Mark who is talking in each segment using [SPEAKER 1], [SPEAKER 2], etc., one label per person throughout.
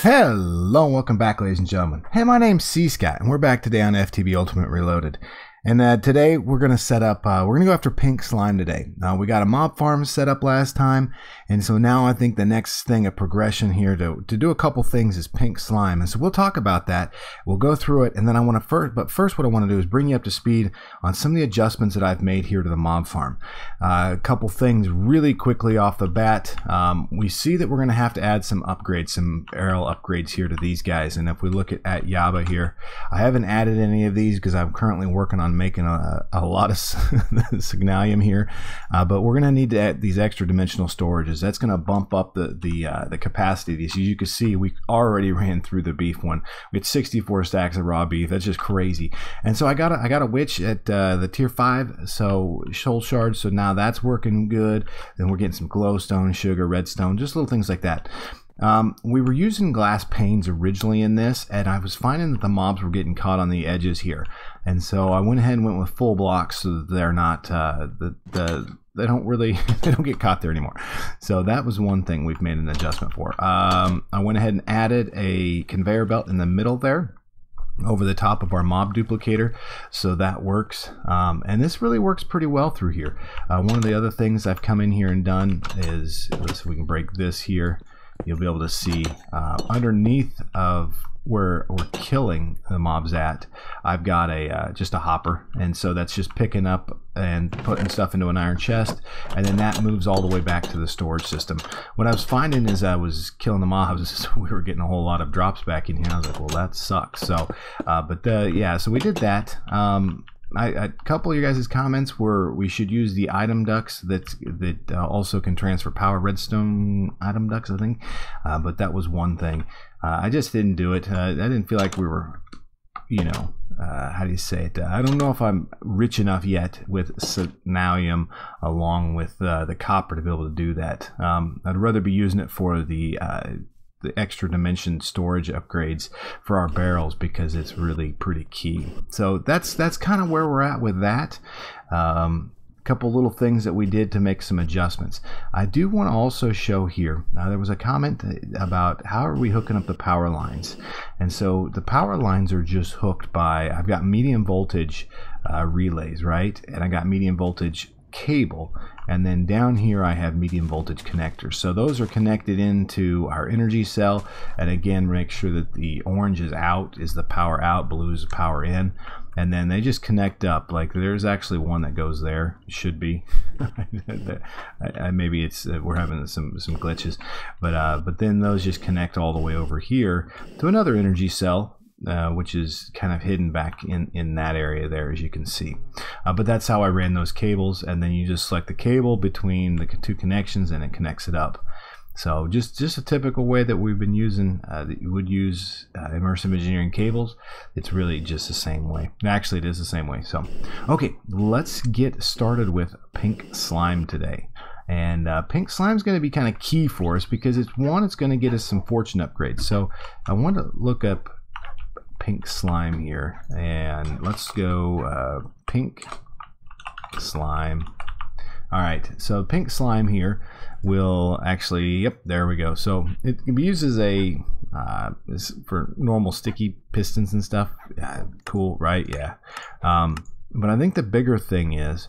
[SPEAKER 1] Hello and welcome back, ladies and gentlemen. Hey, my name's cScot and we're back today on FTB Ultimate Reloaded. And today we're going to set up, we're going to go after pink slime today. We got a mob farm set up last time, and so now I think the next thing of progression here to do a couple things is pink slime. And so we'll talk about that. We'll go through it, and then I want to first what I want to do is bring you up to speed on some of the adjustments that I've made here to the mob farm. A couple things really quickly off the bat. We see that we're going to have to add some upgrades, some barrel upgrades here to these guys. And if we look at Yaba here, I haven't added any of these because I'm currently working on making a lot of signalium here, but we're going to need to add these extra dimensional storages. That's going to bump up the capacity of these. As you can see, we already ran through the beef one. We had 64 stacks of raw beef. That's just crazy. And so I got a witch at the tier 5, so soul shards. So now that's working good. Then we're getting some glowstone, sugar, redstone, just little things like that. We were using glass panes originally in this, and I was finding that the mobs were getting caught on the edges here, and so I went ahead and went with full blocks so that they're not they don't get caught there anymore. So that was one thing we've made an adjustment for. I went ahead and added a conveyor belt in the middle there over the top of our mob duplicator, so that works, and this really works pretty well through here. One of the other things I've come in here and done is, let's see if we can break this here. You'll be able to see underneath of where we're killing the mobs at, I've got just a hopper, and so that's just picking up and putting stuff into an iron chest, and then that moves all the way back to the storage system. What I was finding is I was killing the mobs, we were getting a whole lot of drops back in here. I was like, well, that sucks. So yeah, so we did that. A couple of you guys' comments were we should use the item ducts that also can transfer power, redstone item ducts, I think, but that was one thing. I just didn't do it. I didn't feel like we were, you know, how do you say it? I don't know if I'm rich enough yet with signalium along with the copper to be able to do that. I'd rather be using it for the extra dimension storage upgrades for our barrels, because it's really pretty key. So that's kind of where we're at with that. Couple little things that we did to make some adjustments. I do want to also show here, now there was a comment about how are we hooking up the power lines, and so the power lines are just hooked by, I've got medium voltage relays, right, and I got medium voltage cable, and then down here I have medium voltage connectors. So those are connected into our energy cell, and again, make sure that the orange is out, is the power out, blue is the power in, and then they just connect up. Like there's actually one that goes there, should be. Maybe it's we're having some glitches, but then those just connect all the way over here to another energy cell, which is kind of hidden back in that area there, as you can see. But that's how I ran those cables, and then you just select the cable between the two connections and it connects it up. So just a typical way that we've been using, that you would use immersive engineering cables. It's really just the same way. Actually, it is the same way. So okay, let's get started with pink slime today. And pink slime is going to be kind of key for us, because it's going to get us some fortune upgrades. So I want to look up pink slime here, and let's go pink slime. All right, so pink slime here will actually, yep, there we go. So it can be used as a for normal sticky pistons and stuff. Cool, right? Yeah. But I think the bigger thing is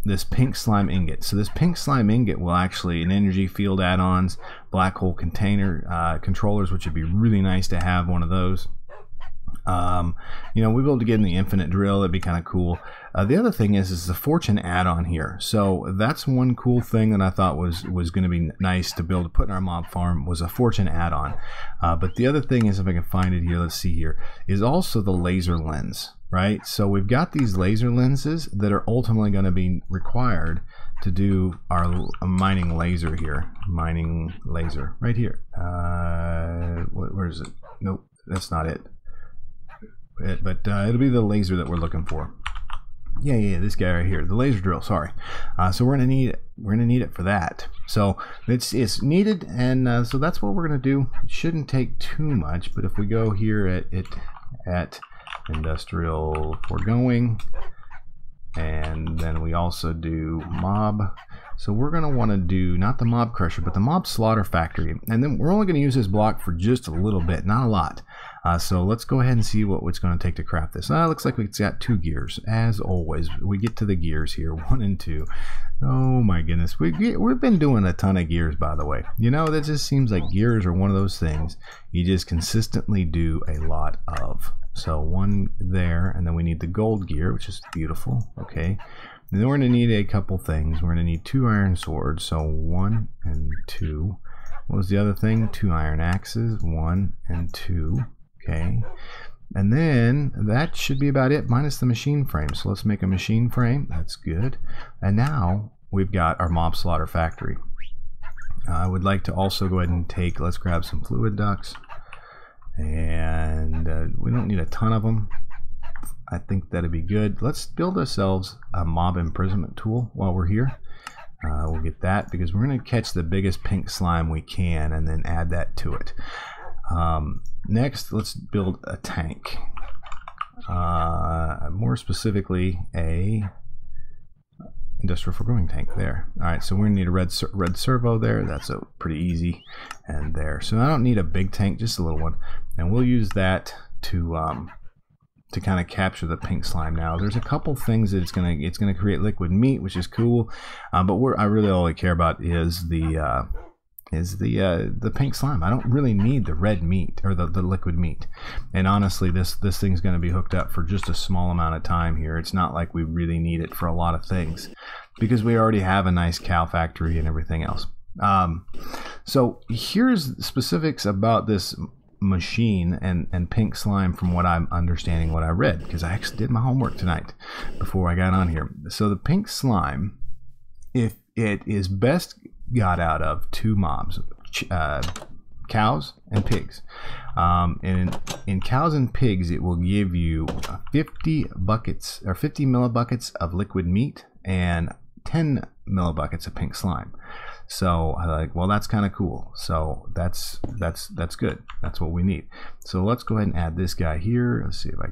[SPEAKER 1] this pink slime ingot. So this pink slime ingot will actually, an energy field add-ons, black hole container controllers, which would be really nice to have one of those. You know, we'll be able to get in the infinite drill. That'd be kind of cool. The other thing is the fortune add-on here. So that's one cool thing that I thought was going to be nice to be able to put in our mob farm, was a fortune add-on. But the other thing is, if I can find it here, let's see here, is also the laser lens, right? So we've got these laser lenses that are ultimately going to be required to do our mining laser here. Mining laser right here. Where is it? Nope, that's not it. But it'll be the laser that we're looking for. Yeah, this guy right here, the laser drill. Sorry. So we're gonna need it. We're gonna need it for that. So it's needed, and so that's what we're gonna do. It shouldn't take too much, but if we go here at industrial foregoing, And then we also do mob. So we're going to want to do not the mob crusher, but the mob slaughter factory. And then we're only going to use this block for just a little bit, not a lot. So let's go ahead and see what it's going to take to craft this. It looks like it's got 2 gears. As always, we get to the gears here, 1 and 2. Oh my goodness, we've been doing a ton of gears, by the way. You know, that just seems like gears are one of those things you just consistently do a lot of. So 1 there, and then we need the gold gear, which is beautiful. Okay, and then we're going to need a couple things. We're going to need 2 iron swords, so 1 and 2. What was the other thing? 2 iron axes, 1 and 2. Okay, and then that should be about it, minus the machine frame. So let's make a machine frame. That's good. And now we've got our mob slaughter factory. I would like to also go ahead and take, let's grab some fluid ducts. And we don't need a ton of them. I think that'd be good. Let's build ourselves a mob imprisonment tool while we're here. We'll get that because we're going to catch the biggest pink slime we can and then add that to it. Next, let's build a tank. More specifically, a industrial foregoing tank there. All right, so we're gonna need a red servo there. That's pretty easy, and there. So I don't need a big tank, just a little one, and we'll use that to kind of capture the pink slime. Now, there's a couple things that it's gonna create liquid meat, which is cool, but I really all I care about is the pink slime. I don't really need the red meat or the liquid meat. And honestly, this thing's going to be hooked up for just a small amount of time here. It's not like we really need it for a lot of things because we already have a nice cow factory and everything else. So here's specifics about this machine and pink slime from what I'm understanding, what I read, because I actually did my homework tonight before I got on here. So the pink slime, if it is best got out of 2 mobs, cows and pigs. And in cows and pigs, it will give you 50 buckets or 50 millibuckets of liquid meat and 10 millibuckets of pink slime. So I like, well, that's kind of cool. So that's good. That's what we need. So let's go ahead and add this guy here. Let's see if I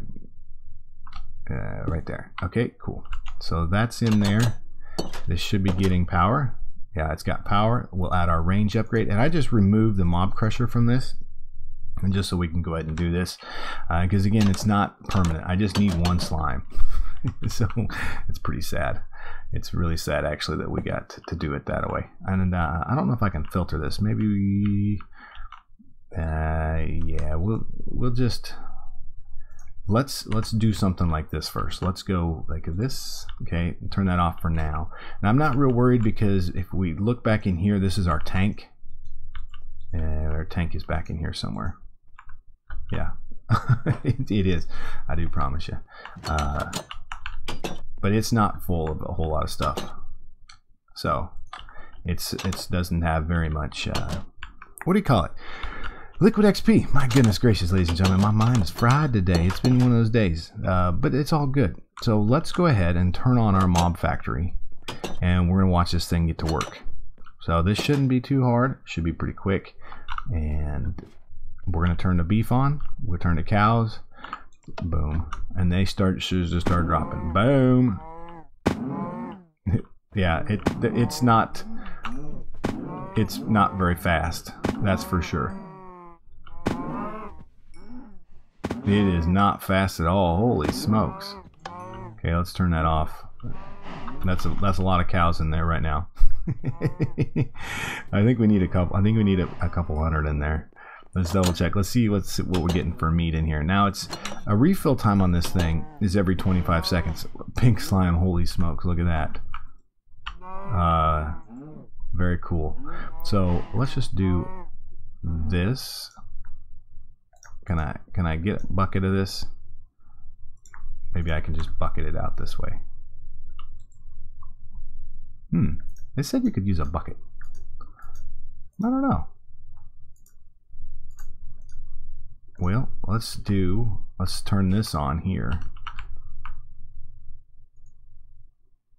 [SPEAKER 1] can, right there. Okay, cool. So that's in there. This should be getting power. Yeah, it's got power. We'll add our range upgrade, and I just removed the mob crusher from this, and just so we can go ahead and do this, because again, it's not permanent. I just need 1 slime. So it's pretty sad. It's really sad actually that we got to do it that way. And I don't know if I can filter this. Maybe we, yeah, we'll just let's do something like this first. Let's go like this. Okay, turn that off for now. Now I'm not real worried because if we look back in here, this is our tank. Our tank is back in here somewhere. Yeah, it is. I do promise you. But it's not full of a whole lot of stuff. So it doesn't have very much. What do you call it? Liquid XP. My goodness gracious, ladies and gentlemen, my mind is fried today. It's been one of those days, but it's all good. So let's go ahead and turn on our mob factory, and we're gonna watch this thing get to work. So this shouldn't be too hard. Should be pretty quick. And we're gonna turn the beef on. We'll turn the cows. Boom, and they should just start dropping. Boom. Yeah, it's not very fast. That's for sure. It is not fast at all. Holy smokes. Okay, let's turn that off. That's a lot of cows in there right now. I think we need a couple. I think we need a couple hundred in there. Let's double check. Let's see what we're getting for meat in here. Now it's a refill time on this thing is every 25 seconds. Pink slime. Holy smokes! Look at that. Very cool. So let's just do this. Can I get a bucket of this? Maybe I can just bucket it out this way. They said you could use a bucket. I don't know. Well, let's turn this on here.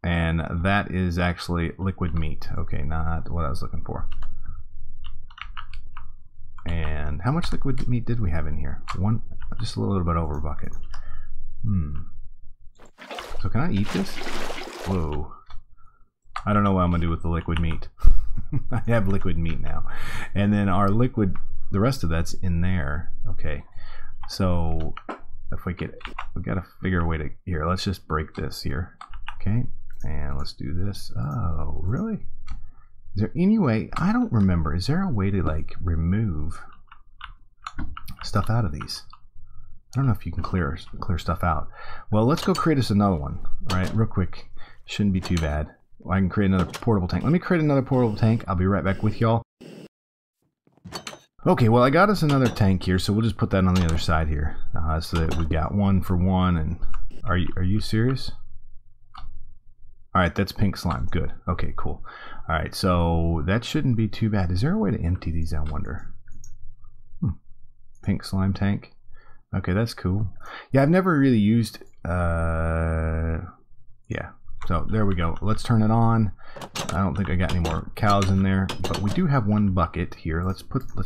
[SPEAKER 1] And that is actually liquid meat. Okay, not what I was looking for. And how much liquid meat did we have in here? Just a little bit over a bucket. So can I eat this? Whoa. I don't know what I'm going to do with the liquid meat. I have liquid meat now. And then our liquid, the rest of that's in there. Okay. So if we got to figure a way to, here, let's just break this here. Okay. And let's do this. Oh, really? Is there any way, I don't remember, is there a way to like remove stuff out of these? I don't know if you can clear stuff out. Well, let's go create us another one. All right, real quick. Shouldn't be too bad. I can create another portable tank. Let me create another portable tank. I'll be right back with y'all. Okay, well, I got us another tank here, so we'll just put that on the other side here. So that we got 1 for 1. And are you serious? All right, that's pink slime. Good. Okay, cool. All right, so that shouldn't be too bad. Is there a way to empty these, I wonder? Pink slime tank. Okay, that's cool. Yeah, I've never really used, yeah. So there we go. Let's turn it on. I don't think I got any more cows in there, but we do have 1 bucket here. Let's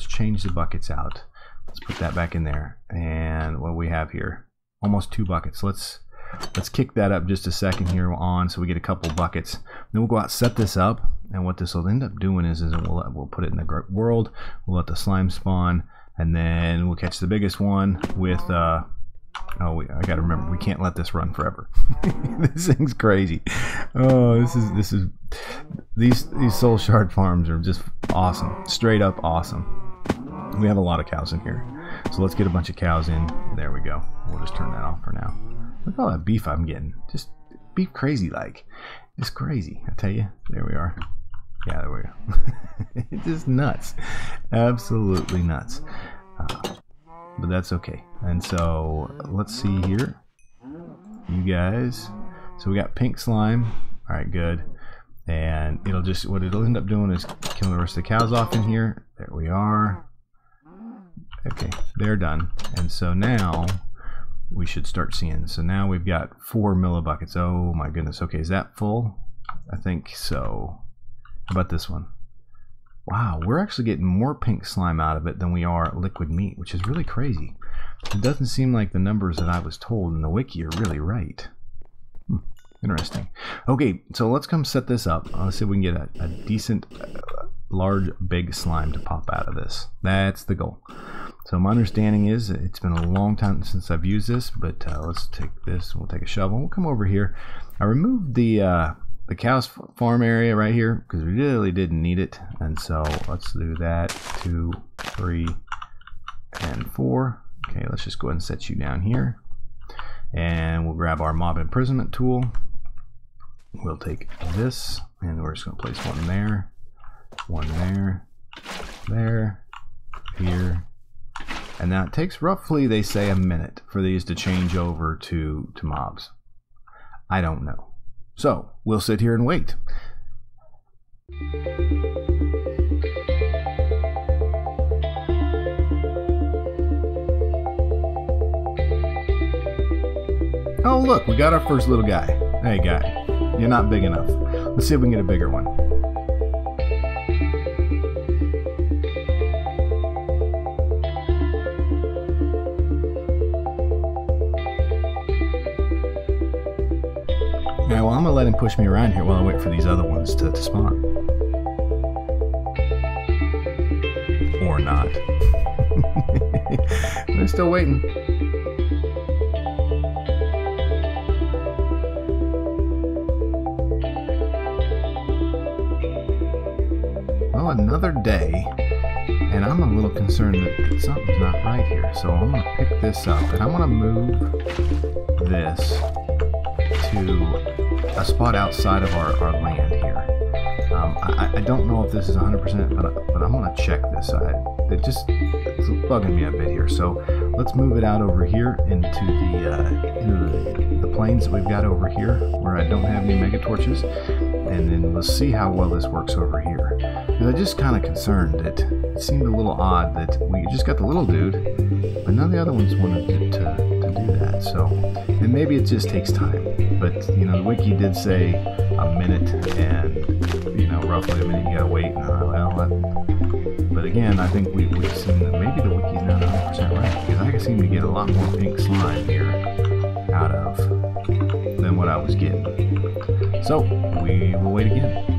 [SPEAKER 1] change the buckets out. Let's put that back in there. And what do we have here? Almost 2 buckets. Let's kick that up just a second here on, so we get a couple buckets. Then we'll go out, set this up, and what this will end up doing is we'll put it in the world. We'll let the slime spawn, and then we'll catch the biggest one with. I gotta remember, we can't let this run forever. This thing's crazy. Oh, these soul shard farms are just awesome, straight up awesome. We have a lot of cows in here, so let's get a bunch of cows in. There we go. We'll just turn that off for now. Look at all that beef I'm getting. Just beef crazy like. It's crazy, I tell you. There we are. Yeah, there we go. It's just nuts. Absolutely nuts. But that's okay. And so, let's see here. You guys. So we got pink slime. Alright, good. And what it'll end up doing is killing the rest of the cows off in here. There we are. Okay, they're done. And so now we should start seeing. So now we've got 4 millibuckets. Oh my goodness. Okay, is that full? I think so. How about this one? Wow, we're actually getting more pink slime out of it than we are liquid meat, which is really crazy. It doesn't seem like the numbers that I was told in the wiki are really right. Interesting. Okay, so let's come set this up. Let's see if we can get a decent, large, big slime to pop out of this. That's the goal. So my understanding is it's been a long time since I've used this, but let's take this. We'll take a shovel. We'll come over here. I removed the cow's farm area right here because we really didn't need it, and so let's do that. 2, 3, and 4. Okay, let's just go ahead and set you down here, and we'll grab our mob imprisonment tool. We'll take this, and we're just going to place one there, there, here. And now it takes roughly, they say, a minute for these to change over to mobs. I don't know. So, we'll sit here and wait. Oh look, we got our first little guy. Hey guy, you're not big enough. Let's see if we can get a bigger one. Alright, well I'm going to let him push me around here while I wait for these other ones to spawn. Or not. They're still waiting. Well, another day, and I'm a little concerned that something's not right here. So I'm going to pick this up, and I'm going to move this to a spot outside of our land here. I don't know if this is 100%, but I'm going to check this. It's bugging me a bit here. So let's move it out over here into the plains that we've got over here where I don't have any mega torches, and then we'll see how well this works over here. Because I'm just kind of concerned that it seemed a little odd that we just got the little dude, but none of the other ones wanted to do that. So, and maybe it just takes time. But you know, the wiki did say a minute, and you know, roughly a minute you gotta wait. But again, I think we've seen that maybe the wiki's not 100% right, because I seem to get a lot more pink slime here out of than what what I was getting. So we will wait again.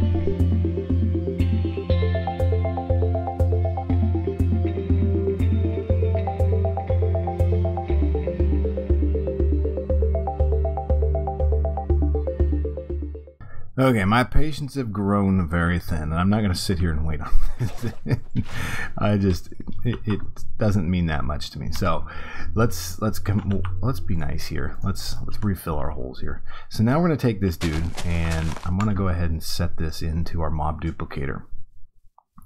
[SPEAKER 1] Okay, my patience have grown very thin, and I'm not going to sit here and wait on it. It doesn't mean that much to me. So let's be nice here. Let's refill our holes here. So now we're going to take this dude, and I'm going to go ahead and set this into our mob duplicator.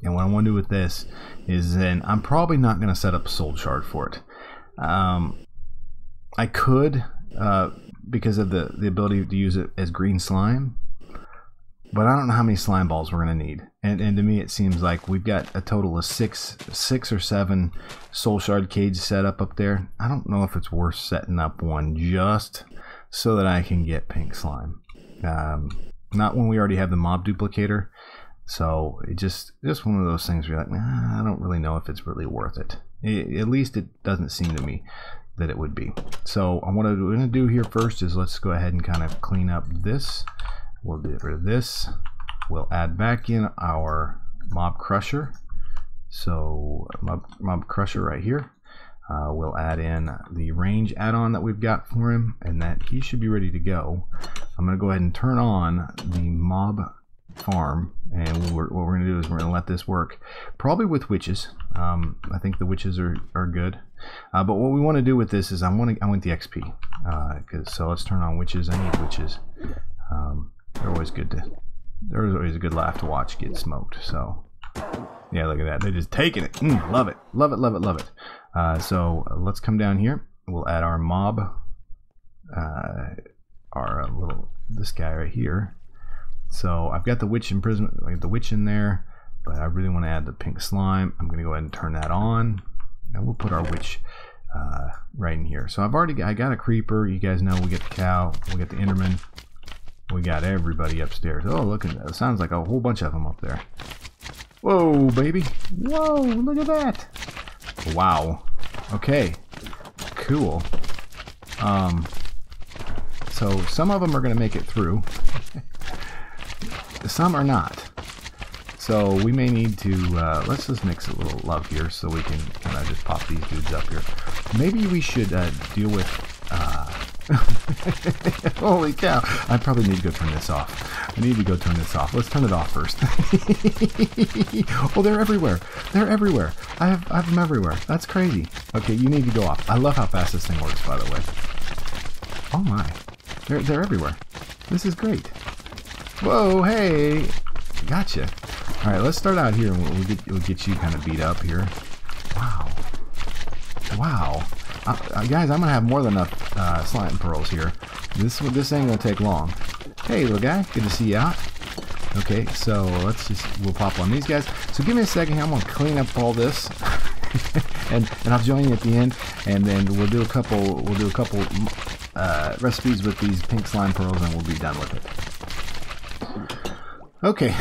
[SPEAKER 1] And what I want to do with this is then I'm probably not going to set up a soul shard for it. I could because of the ability to use it as green slime. But I don't know how many slime balls we're going to need. And to me, it seems like we've got a total of six or seven soul shard cages set up there. I don't know if it's worth setting up one just so that I can get pink slime. Not when we already have the mob duplicator. So it just one of those things where you're like, nah, I don't really know if it's really worth it. At least it doesn't seem to me that it would be. So what we're going to do here first is let's go ahead and kind of clean up this. We'll get rid of this. We'll add back in our mob crusher. So mob crusher right here. We'll add in the range add-on that we've got for him, and that he should be ready to go. I'm going to go ahead and turn on the mob farm, and what we're going to do is we're going to let this work probably with witches. I think the witches are good, but what we want to do with this is I want the XP. So let's turn on witches. I need witches. They're always good there's always a good laugh to watch get smoked. So yeah, look at that, they're just taking it. Love it, love it, love it, love it. So let's come down here. We'll add our mob, this guy right here. So I've got the witch imprisonment, I got the witch in there, but I really want to add the pink slime. I'm gonna go ahead and turn that on, and we'll put our witch right in here. So I got a creeper. You guys know we get the cow, we get the enderman. We got everybody upstairs. Oh, look at that. It sounds like a whole bunch of them up there. Whoa, baby. Whoa, look at that. Wow. Okay. Cool. So some of them are going to make it through. Some are not. So we may need to, let's just mix a little love here so we can kind of just pop these dudes up here. Maybe we should deal with... Holy cow, I probably need to go turn this off. I need to go turn this off. Let's turn it off first. Oh, they're everywhere. They're everywhere. I have them everywhere. That's crazy. Okay, you need to go off. I love how fast this thing works, by the way. Oh my. They're everywhere. This is great. Whoa, hey. Gotcha. Alright, let's start out here and we'll get you kind of beat up here. Wow. Wow. Guys, I'm gonna have more than enough slime pearls here. This ain't gonna take long. Hey, little guy, good to see you out. Okay, so we'll pop on these guys. So give me a second here. I'm gonna clean up all this, and I'll join you at the end, and then we'll do a couple recipes with these pink slime pearls, and we'll be done with it. Okay,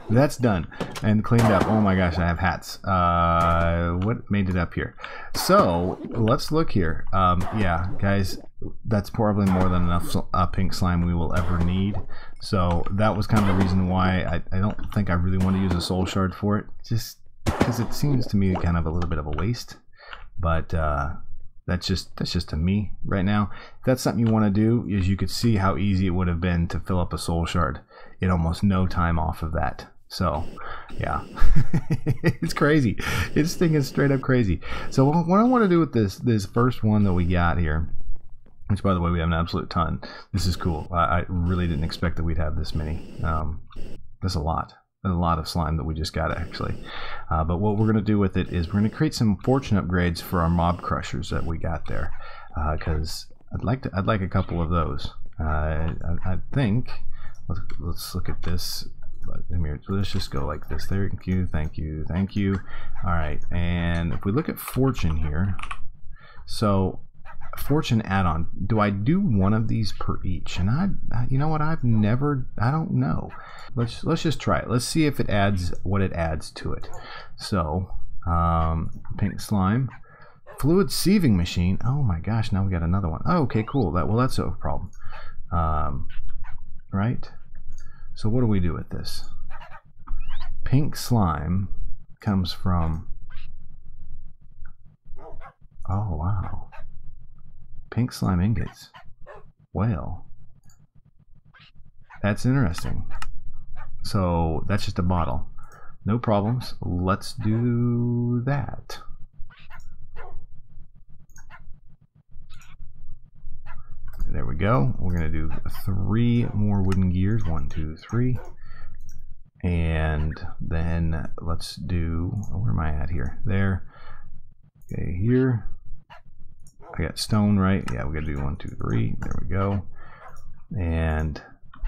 [SPEAKER 1] that's done and cleaned up. Oh my gosh, I have hats. What made it up here? So let's look here. Yeah, guys, that's probably more than enough pink slime we will ever need. So that was kind of the reason why I don't think I really want to use a soul shard for it, just because it seems to me kind of a little bit of a waste. But that's just to me right now. If that's something you want to do, is you could see how easy it would have been to fill up a soul shard in almost no time off of that. So yeah, it's crazy. This thing is straight up crazy. So what I want to do with this first one that we got here, which by the way we have an absolute ton. This is cool. I really didn't expect that we'd have this many. That's a lot of slime that we just got actually. But what we're going to do with it is we're going to create some fortune upgrades for our mob crushers that we got there, because I'd like a couple of those. I think let's look at this. Let's just go like this. Thank you, thank you, thank you. All right, and if we look at fortune here, so fortune add-on, do I do one of these per each? And you know what, I don't know. Let's just try it. Let's see if it adds what it adds to it. So pink slime, fluid sieving machine. Oh my gosh, now we got another one. Oh, okay, cool. That's no problem. Right? So what do we do with this? Pink slime comes from... Oh, wow. Pink slime ingots. Well, that's interesting. So that's just a bottle. No problems. Let's do that. There we go. We're going to do 3 more wooden gears. 1, 2, 3. And then let's do... Where am I at here? There. Okay, here. I got stone, right? Yeah, we got to do 1, 2, 3. There we go. And,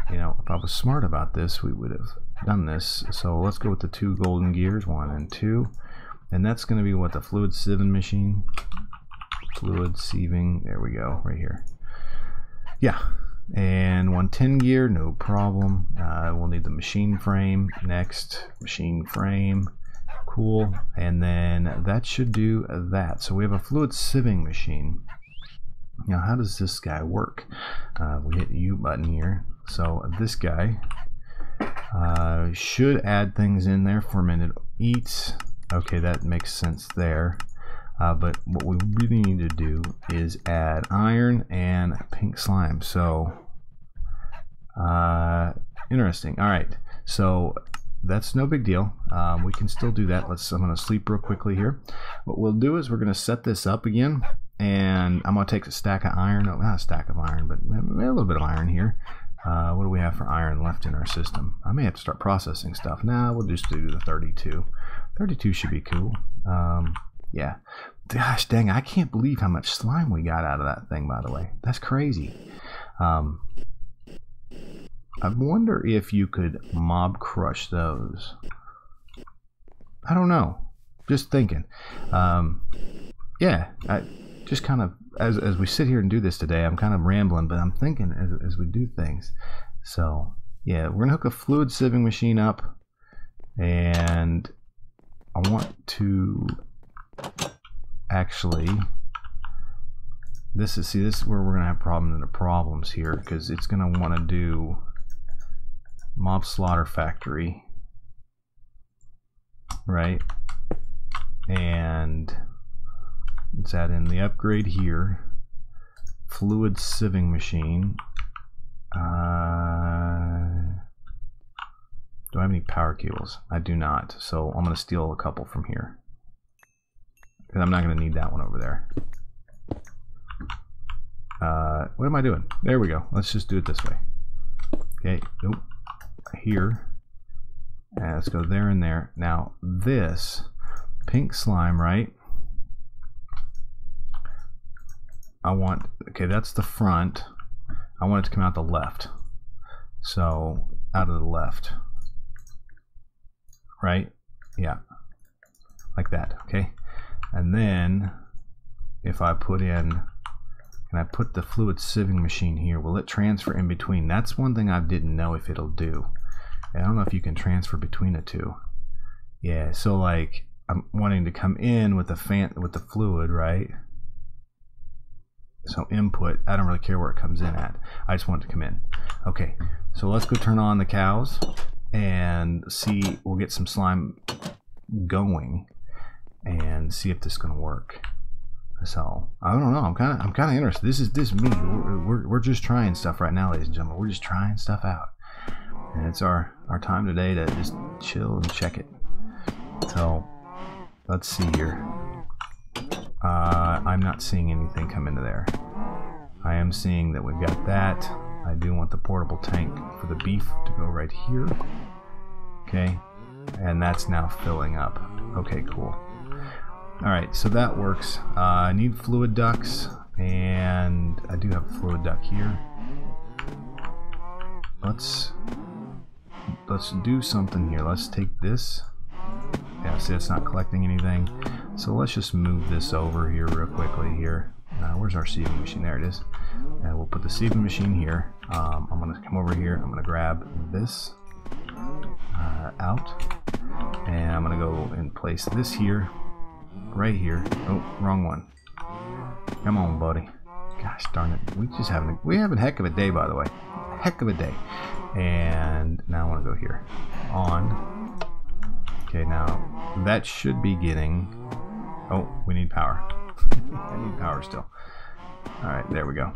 [SPEAKER 1] you know, if I was smart about this, we would have done this. So let's go with the 2 golden gears. 1 and 2. And that's going to be what? The fluid sieving machine? Fluid sieving. There we go. Right here. Yeah, and 110 gear, no problem. We'll need the machine frame next. Machine frame, cool. And then that should do that. So we have a fluid sieving machine. Now, how does this guy work? We hit the U button here. So this guy should add things in there for a minute. Eat. Okay, that makes sense there. But what we really need to do is add iron and pink slime. So, interesting. All right, so that's no big deal. We can still do that. I'm going to sleep real quickly here. What we'll do is we're going to set this up again, and I'm going to take a stack of iron. No, not a stack of iron, but a little bit of iron here. What do we have for iron left in our system? I may have to start processing stuff. Nah, we'll just do the 32. 32 should be cool. Yeah. Gosh dang, I can't believe how much slime we got out of that thing, by the way. That's crazy. I wonder if you could mob crush those. I don't know. Just thinking. Yeah, I just kind of, as we sit here and do this today, I'm kind of rambling, but I'm thinking as we do things. So, yeah, we're going to hook a fluid sieving machine up, and I want to... Actually, this is where we're gonna have problems here, because it's gonna want to do mob slaughter factory, right? And let's add in the upgrade here. Fluid sieving machine. Do I have any power cables? I do not, so I'm gonna steal a couple from here. I'm not going to need that one over there. What am I doing? There we go. Let's just do it this way. Okay, nope. Here. And let's go there and there. Now, this pink slime, right? I want, okay, that's the front. I want it to come out the left. So, out of the left. Right? Yeah. Like that, okay? And then, if I put in, can I put the fluid sieving machine here? Will it transfer in between? That's one thing I didn't know if it'll do. I don't know if you can transfer between the two. Yeah, so like, I'm wanting to come in with the fluid, right? So input, I don't really care where it comes in at. I just want it to come in. Okay, so let's go turn on the cows and see, we'll get some slime going and see if this is going to work. So I don't know. I'm kind of interested. This is me. We're just trying stuff right now, ladies and gentlemen. We're just trying stuff out, and it's our time today to just chill and check it. So let's see here. I'm not seeing anything come into there. I am seeing that we've got that. I do want the portable tank for the beef to go right here. Okay, and that's now filling up. Okay, cool. Alright, so that works. I need fluid ducts, and I do have a fluid duct here. Let's do something here. Let's take this. Yeah, see, it's not collecting anything. So let's just move this over here real quickly here. Where's our sieving machine? There it is. And we'll put the sieving machine here. I'm going to come over here. I'm going to grab this out. And I'm going to go and place this here. Right here. Oh, wrong one. Come on, buddy. Gosh darn it. We have a heck of a day, by the way. Heck of a day. And now I want to go here. On. Okay, now that should be getting... Oh, we need power. I need power still. Alright, there we go.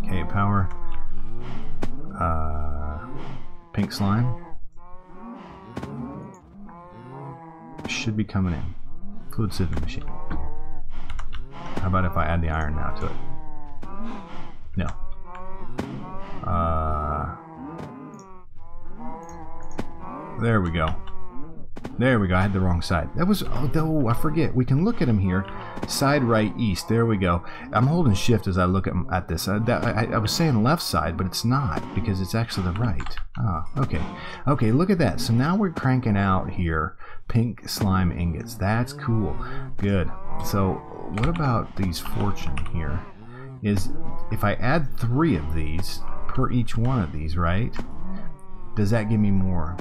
[SPEAKER 1] Okay, power. Pink slime. Should be coming in. Fluid sieving machine. How about if I add the iron now to it? No. There we go. There we go. I had the wrong side. That was... Oh, I forget. We can look at them here. Side right east. There we go. I'm holding shift as I look at this. I was saying left side, but it's not because it's actually the right. Ah, okay. Okay, look at that. So now we're cranking out here pink slime ingots. That's cool. Good. So what about these fortune here? Is if I add 3 of these per each one of these, right? Does that give me more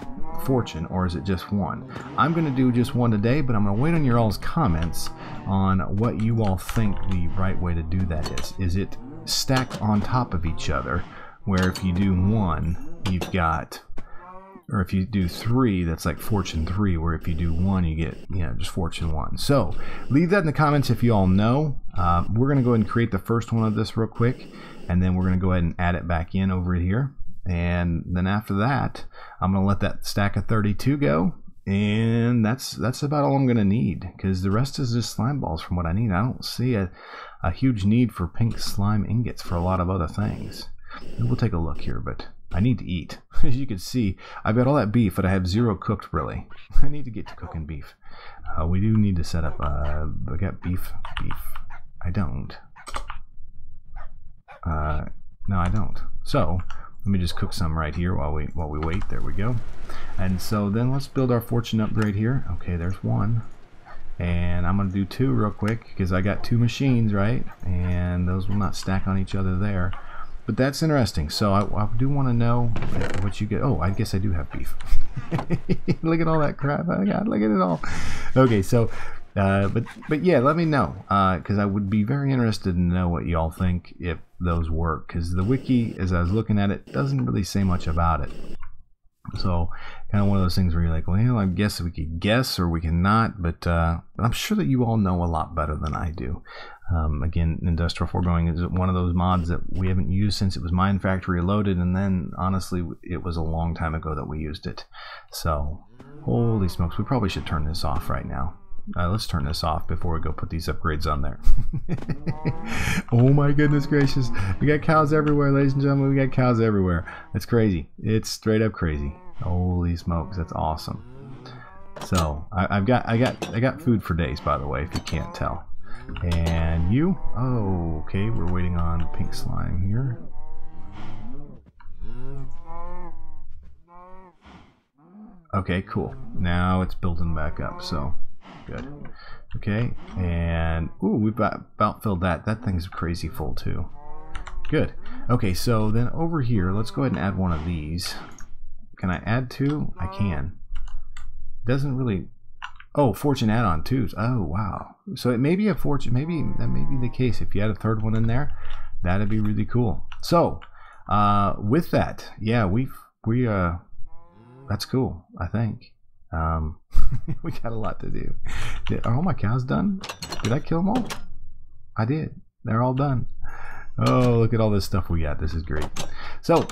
[SPEAKER 1] fortune, or is it just 1? I'm going to do just 1 today, but I'm going to wait on your all's comments on what you all think the right way to do that is. Is it stacked on top of each other, where if you do 1, you've got, or if you do 3, that's like fortune 3, where if you do 1, you get, you know, just fortune 1. So leave that in the comments if you all know. We're going to go ahead and create the first one of this real quick, and then we're going to go ahead and add it back in over here. And then after that, I'm going to let that stack of 32 go, and that's about all I'm going to need, because the rest is just slime balls from what I need. I don't see a huge need for pink slime ingots for a lot of other things. And we'll take a look here, but I need to eat. As you can see, I've got all that beef, but I have 0 cooked, really. I need to get to cooking beef. We do need to set up, I got beef. I don't. No, I don't. So let me just cook some right here while we wait. There we go. And so then let's build our fortune upgrade here. Okay, there's 1. And I'm going to do 2 real quick because I got 2 machines, right? And those will not stack on each other there. But that's interesting. So I do want to know what you get. Oh, I guess I do have beef. Look at all that crap I got. Look at it all. Okay, so... but yeah, let me know, because I would be very interested to know what y'all think if those work, because the wiki, as I was looking at it, doesn't really say much about it. So kind of one of those things where you're like, well, I guess we could guess or we cannot, but I'm sure that you all know a lot better than I do. Again, Industrial Foregoing is one of those mods that we haven't used since it was Minecraft Reloaded, and then honestly it was a long time ago that we used it. So holy smokes, we probably should turn this off right now. Let's turn this off before we go put these upgrades on there. Oh my goodness gracious. We got cows everywhere, ladies and gentlemen. We got cows everywhere. It's crazy. It's straight up crazy. Holy smokes, that's awesome. So I got food for days, by the way, if you can't tell. And you? Oh, okay, we're waiting on pink slime here. Okay, cool. Now it's building back up, so good. Okay, and ooh, we've about filled that. That thing's crazy full too. Good. Okay, so then over here, let's go ahead and add one of these. Can I add 2? I can. Doesn't really. Oh, fortune add-on 2s. Oh wow. So it may be a fortune. Maybe that may be the case. If you add a 3rd one in there, that'd be really cool. So with that, yeah, that's cool. I think. We got a lot to do. Are all my cows done? Did I kill them all? I did. They're all done. Oh, look at all this stuff we got. This is great. So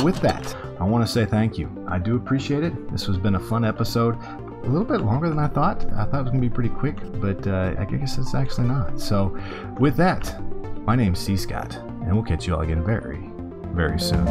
[SPEAKER 1] with that, I want to say thank you. I do appreciate it. This has been a fun episode. A little bit longer than I thought. I thought it was going to be pretty quick, but I guess it's actually not. So with that, my name's cScot, and we'll catch you all again very, very soon.